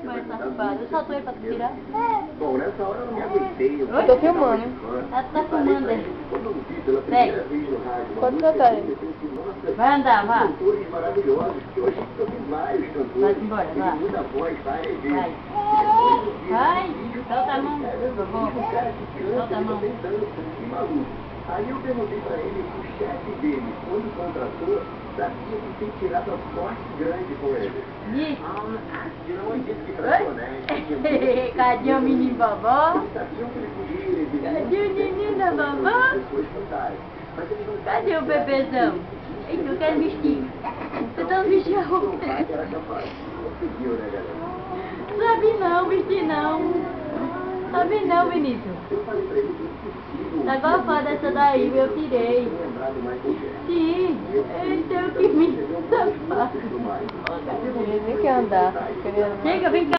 Mas safado, eu só tô aí pra te tirar. Bom, nessa hora eu não me aguentei. Eu tô filmando. Ela tá filmando aí. Quando eu vi pela primeira vez no rádio, Pode soltar aí. Vai andar, vá. cantores maravilhosos, que hoje eu vi vários cantores. Vai embora, que vá. tem muita voz, várias vezes. Vai. Vai, solta a mão, por favor. Solta a mão. Que maluco. Aí eu perguntei pra ele se o chefe dele, quando contratou, sabia que tem tirado a sorte grande com ele. Ih. E não disse que pra ser honesto. Cadê o menino vovó? Sabiam que ele podia ir. Cadê o menino da vovó? Depois cantarem. Mas eles não Cadê o bebezão? Ei, tu quer vestir? Você tá vestindo a roupa? era capaz. Conseguiu, né, galera? Sabe não, vestir não. Sabe não, Vinícius. Eu falei pra ele que impossível. Tá gostando dessa daí, eu tirei. Lembrado mais do que é. Sim, então que me safado. Ele nem quer andar. Chega, vem cá.